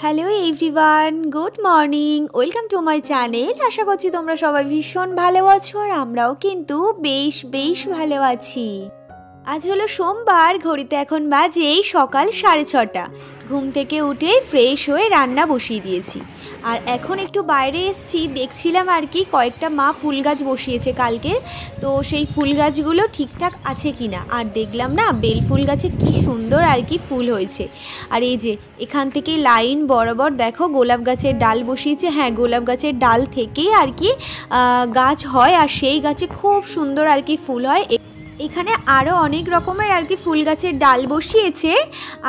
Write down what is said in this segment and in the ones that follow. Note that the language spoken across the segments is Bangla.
Hello everyone, good morning, welcome to my channel. আশা করছি তোমরা সবাই ভীষণ ভালো আছো আর আমরাও কিন্তু বেশ বেশ ভালো আছি। আজ হলো সোমবার, ঘড়িতে এখন বাজে সকাল 6:30। ঘুম থেকে উঠে ফ্রেশ হয়ে রান্না বসিয়ে দিয়েছি। আর এখন একটু বাইরে এসেছি, দেখছিলাম আর কি কয়েকটা মা ফুল গাছ বসিয়েছে কালকে, তো সেই ফুল গাছগুলো ঠিকঠাক আছে কি না। আর দেখলাম না বেল ফুল গাছে কি সুন্দর আর কি ফুল হয়েছে। আর এই যে এখান থেকে লাইন বরাবর দেখো গোলাপ গাছের ডাল বসিয়েছে। হ্যাঁ, গোলাপ গাছের ডাল থেকেই আর কি গাছ হয়, আর সেই গাছে খুব সুন্দর আর কি ফুল হয়। এখানে আরও অনেক রকমের আর কি ফুল গাছের ডাল বসিয়েছে।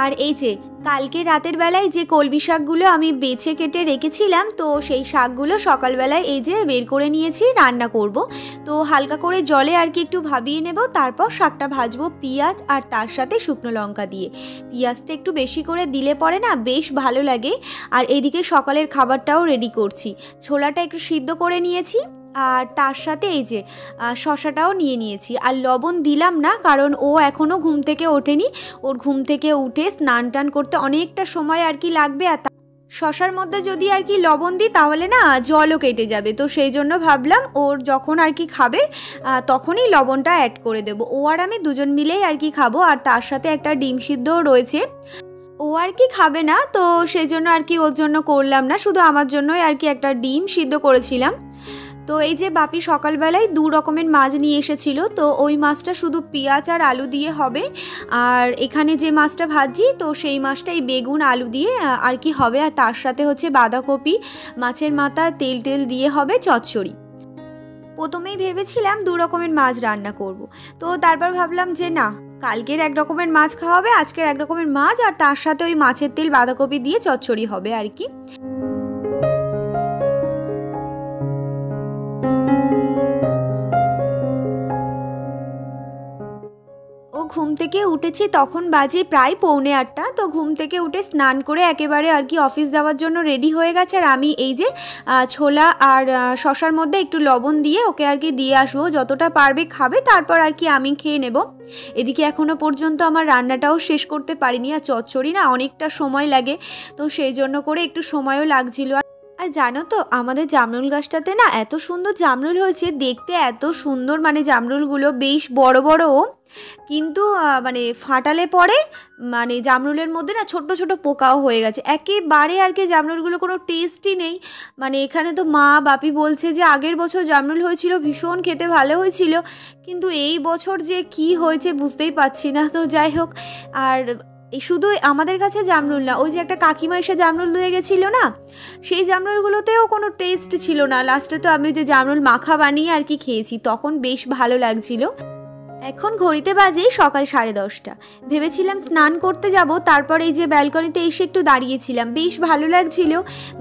আর এই যে কালকে রাতের বেলায় যে কলমি শাকগুলো আমি বেছে কেটে রেখেছিলাম, তো সেই শাকগুলো সকালবেলায় এই যে বের করে নিয়েছি, রান্না করব। তো হালকা করে জলে আর কি একটু ভাবিয়ে নেব, তারপর শাকটা ভাজবো পেঁয়াজ আর তার সাথে শুকনো লঙ্কা দিয়ে। পেঁয়াজটা একটু বেশি করে দিলে পরে না বেশ ভালো লাগে। আর এদিকে সকালের খাবারটাও রেডি করছি। ছোলাটা একটু সিদ্ধ করে নিয়েছি, আর তার সাথে এই যে শশাটাও নিয়ে নিয়েছি। আর লবণ দিলাম না, কারণ ও এখনও ঘুম থেকে ওঠেনি। ওর ঘুম থেকে উঠে স্নান টান করতে অনেকটা সময় আর কি লাগবে। আর শশার মধ্যে যদি আর কি লবণ দিই তাহলে না জলও কেটে যাবে, তো সেই জন্য ভাবলাম ওর যখন আর কি খাবে তখনই লবণটা অ্যাড করে দেবো। ও আর আমি দুজন মিলেই আর কি খাবো। আর তার সাথে একটা ডিম সিদ্ধও রয়েছে। ও আর কি খাবে না, তো সেই জন্য আর কি ওর জন্য করলাম না, শুধু আমার জন্যই আর কি একটা ডিম সিদ্ধ করেছিলাম। তো এই যে বাপি সকালবেলায় 2 রকমের মাছ নিয়ে এসেছিল, তো ওই মাছটা শুধু পেঁয়াজ আর আলু দিয়ে হবে। আর এখানে যে মাছটা ভাজি, তো সেই মাছটা এই বেগুন আলু দিয়ে আর কি হবে। আর তার সাথে হচ্ছে বাঁধাকপি, মাছের মাথা, তেল টেল দিয়ে হবে চচ্চড়ি। প্রথমেই ভেবেছিলাম 2 রকমের মাছ রান্না করব, তো তারপর ভাবলাম যে না, কালকের এক রকমের মাছ খাওয়া হবে, আজকের এক রকমের মাছ, আর তার সাথে ওই মাছের তেল বাঁধাকপি দিয়ে চচ্চড়ি হবে আর কি। ও ঘুম থেকে উঠেছি তখন বাজে প্রায় 7:45। তো ঘুম থেকে উঠে স্নান করে একেবারে আর কি অফিস যাওয়ার জন্য রেডি হয়ে গেছে। আর আমি এই যে ছোলা আর শশার মধ্যে একটু লবণ দিয়ে ওকে আর কি দিয়ে আসবো, যতটা পারবে খাবে, তারপর আর কি আমি খেয়ে নেব। এদিকে এখনও পর্যন্ত আমার রান্নাটাও শেষ করতে পারিনি। আর চচ্চড়ি না অনেকটা সময় লাগে, তো সেই জন্য করে একটু সময়ও লাগছিল। আর জানো তো আমাদের জামরুল গাছটাতে না এত সুন্দর জামরুল হয়েছে, দেখতে এত সুন্দর, মানে জামরুলগুলো বেশ বড় বড়, কিন্তু মানে ফাটালে পরে মানে জামরুলের মধ্যে না ছোট ছোট পোকাও হয়ে গেছে একেবারে আর কি। জামরুলগুলো কোনো টেস্টই নেই। মানে এখানে তো মা বাপি বলছে যে আগের বছর জামরুল হয়েছিল, ভীষণ খেতে ভালো হয়েছিল, কিন্তু এই বছর যে কি হয়েছে বুঝতেই পারছি না। তো যাই হোক, আর এই শুধু আমাদের কাছে জামরুল না, ওই যে একটা কাকিমা এসে জামরুল দিয়ে গেছিলো না, সেই জামরুলগুলোতেও কোনো টেস্ট ছিল না। লাস্টে তো আমি যে জামরুল মাখা বানিয়ে আর কি খেয়েছি, তখন বেশ ভালো লাগছিল। এখন ঘড়িতে বাজে সকাল 10:30। ভেবেছিলাম স্নান করতে যাব, তারপর এই যে ব্যালকনিতে এসে একটু দাঁড়িয়েছিলাম, বেশ ভালো লাগছিল।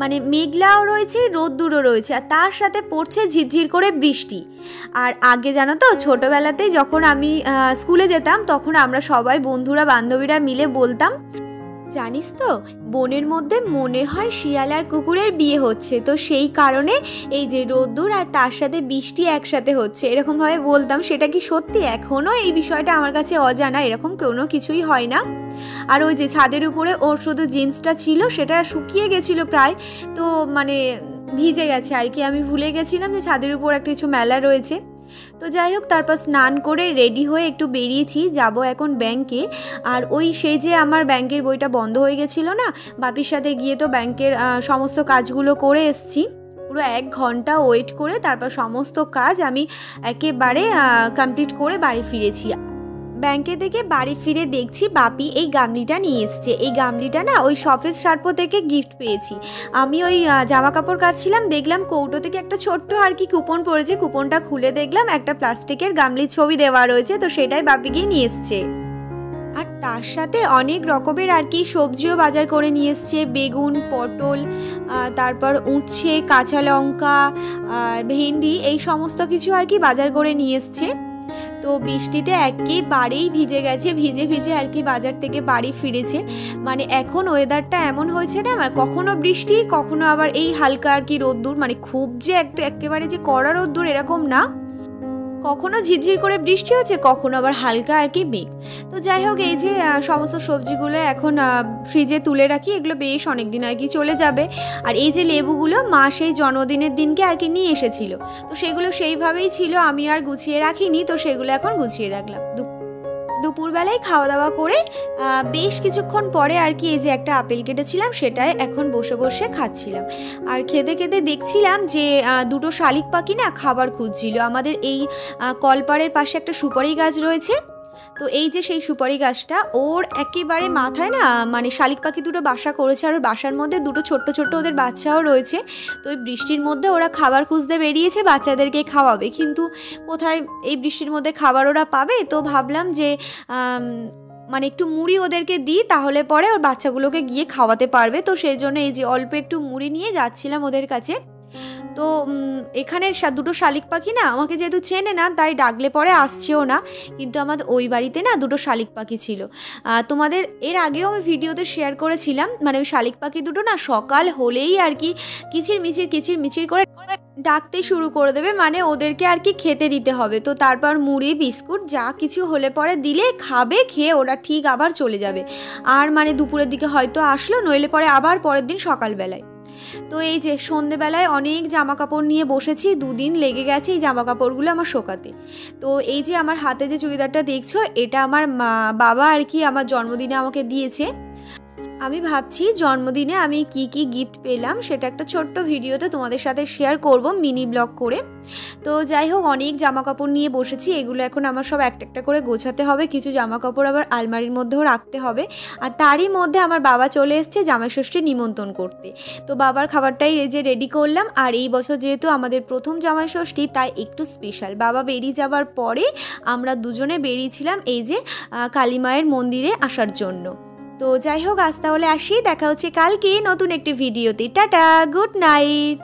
মানে মেঘলাও রয়েছে, রোদ্দুরও রয়েছে, আর তার সাথে পড়ছে ঝিরঝির করে বৃষ্টি। আর আগে জানো তো ছোটোবেলাতে যখন আমি স্কুলে যেতাম, তখন আমরা সবাই বন্ধুরা বান্ধবীরা মিলে বলতাম, জানিস তো বনের মধ্যে মনে হয় শিয়াল আর কুকুরের বিয়ে হচ্ছে। তো সেই কারণে এই যে রোদ্দুর আর তার সাথে বৃষ্টি একসাথে হচ্ছে, এরকমভাবে বলতাম। সেটা কি সত্যি? এখনও এই বিষয়টা আমার কাছে অজানা, এরকম কোনো কিছুই হয় না। আর ওই যে ছাদের উপরে ওর শুধু জিন্সটা ছিল, সেটা শুকিয়ে গেছিলো প্রায়, তো মানে ভিজে গেছে আর কি। আমি ভুলে গেছিলাম যে ছাদের উপর একটা কিছু মেলা রয়েছে। তো যাই হোক, তারপর স্নান করে রেডি হয়ে একটু বেরিয়েছি, যাব এখন ব্যাংকে। আর ওই সেই যে আমার ব্যাংকের বইটা বন্ধ হয়ে গেছিলো না, বাপির সাথে গিয়ে তো ব্যাংকের সমস্ত কাজগুলো করে এসছি। পুরো 1 ঘন্টা ওয়েট করে তারপর সমস্ত কাজ আমি একেবারে কমপ্লিট করে বাড়ি ফিরেছি। ব্যাংকে থেকে বাড়ি ফিরে দেখছি বাপি এই গামলিটা নিয়ে এসছে। এই গামলিটা না ওই সফেদ সার্প থেকে গিফট পেয়েছি। আমি ওই জামা কাপড় কাচ্ছিলাম, দেখলাম কৌটো থেকে একটা ছোট্ট আর কি কুপন পড়েছে। কুপনটা খুলে দেখলাম একটা প্লাস্টিকের গামলির ছবি দেওয়া রয়েছে, তো সেটাই বাপি গিয়ে নিয়ে এসছে। আর তার সাথে অনেক রকমের আর কি সবজিও বাজার করে নিয়ে এসছে, বেগুন, পটল, তারপর উচ্ছে, কাঁচা লঙ্কা, ভেন্ডি, এই সমস্ত কিছু আর কি বাজার করে নিয়ে এসছে। তো বৃষ্টিতে একেবারেই ভিজে গেছে, ভিজে ভিজে আর কি বাজার থেকে বাড়ি ফিরেছে। মানে এখন ওয়েদারটা এমন হয়েছে না, কখনো বৃষ্টি, কখনো আবার এই হালকা আর কি রোদ্দুর, মানে খুব যে একেবারে যে কড়া রোদ্দুর এরকম না। কখনো ঝিরঝির করে বৃষ্টি হচ্ছে, কখনো আবার হালকা আর কি মেঘ। তো যাই হোক, এই যে সমস্ত সবজিগুলো এখন ফ্রিজে তুলে রাখি, এগুলো বেশ অনেক দিন আর কি চলে যাবে। আর এই যে লেবুগুলো মা সেই জন্মদিনের দিনকে আর কি নিয়ে এসেছিল, তো সেগুলো সেইভাবেই ছিল, আমি আর গুছিয়ে রাখিনি, তো সেগুলো এখন গুছিয়ে রাখলাম। দুপুরবেলায় খাওয়া দাওয়া করে বেশ কিছুক্ষণ পরে আর কি এই যে একটা আপেল কেটেছিলাম, সেটাই এখন বসে বসে খাচ্ছিলাম। আর খেতে খেতে দেখছিলাম যে দুটো শালিক পাখি না খাবার খুঁজছিল। আমাদের এই কলপাড়ের পাশে একটা সুপারি গাছ রয়েছে, তো এই যে সেই সুপারি গাছটা, ওর একেবারে মাথায় না মানে শালিক পাখি দুটো বাসা করেছে, আর ওর বাসার মধ্যে দুটো ছোট্ট ছোট্ট ওদের বাচ্চাও রয়েছে। তো এই বৃষ্টির মধ্যে ওরা খাবার খুঁজতে বেরিয়েছে, বাচ্চাদেরকে খাওয়াবে, কিন্তু কোথায় এই বৃষ্টির মধ্যে খাবার ওরা পাবে। তো ভাবলাম যে মানে একটু মুড়ি ওদেরকে দিই, তাহলে পরে ওর বাচ্চাগুলোকে গিয়ে খাওয়াতে পারবে। তো সেই জন্য এই যে অল্প একটু মুড়ি নিয়ে যাচ্ছিলাম ওদের কাছে। তো এখানের দুটো শালিক পাখি না আমাকে যেহেতু চেনে না, তাই ডাকলে পরে আসছেও না, কিন্তু আমাদের ওই বাড়িতে না দুটো শালিক পাখি ছিল। তোমাদের এর আগেও আমি ভিডিওতে শেয়ার করেছিলাম, মানে ওই শালিক পাখি দুটো না সকাল হলেই আর কি কিচিরমিচির করে ডাকতে শুরু করে দেবে, মানে ওদেরকে আর কি খেতে দিতে হবে। তো তারপর মুড়ি বিস্কুট যা কিছু হলে পরে দিলে খাবে, খেয়ে ওরা ঠিক আবার চলে যাবে। আর মানে দুপুরের দিকে হয়তো আসলো, নইলে পরে আবার পরের দিন সকালবেলায়। তো এই যে সন্ধেবেলায় অনেক জামা কাপড় নিয়ে বসেছি, 2 দিন লেগে গেছে এই জামা কাপড়গুলো আমার শোকাতে। তো এই যে আমার হাতে যে চুড়িদারটা দেখছো, এটা আমার বাবা আর কি আমার জন্মদিনে আমাকে দিয়েছে। আমি ভাবছি জন্মদিনে আমি কি কি গিফট পেলাম সেটা একটা ছোট্ট ভিডিওতে তোমাদের সাথে শেয়ার করব, মিনি ব্লগ করে। তো যাই হোক, অনেক জামা কাপড় নিয়ে বসেছি, এগুলো এখন আমার সব একটা একটা করে গোছাতে হবে, কিছু জামা কাপড় আবার আলমারির মধ্যেও রাখতে হবে। আর তারই মধ্যে আমার বাবা চলে এসছে জামাই ষষ্ঠীর নিমন্ত্রণ করতে। তো বাবার খাবারটাই এই যে রেডি করলাম। আর এই বছর যেহেতু আমাদের প্রথম জামাই ষষ্ঠী, তাই একটু স্পেশাল। বাবা বেরিয়ে যাবার পরে আমরা দুজনে বেরিয়েছিলাম এই যে কালী মায়ের মন্দিরে আসার জন্য। তো যাই হোক, আজ তাহলে আসি, দেখা হচ্ছে কালকে নতুন একটি ভিডিওতে। Tata, good night.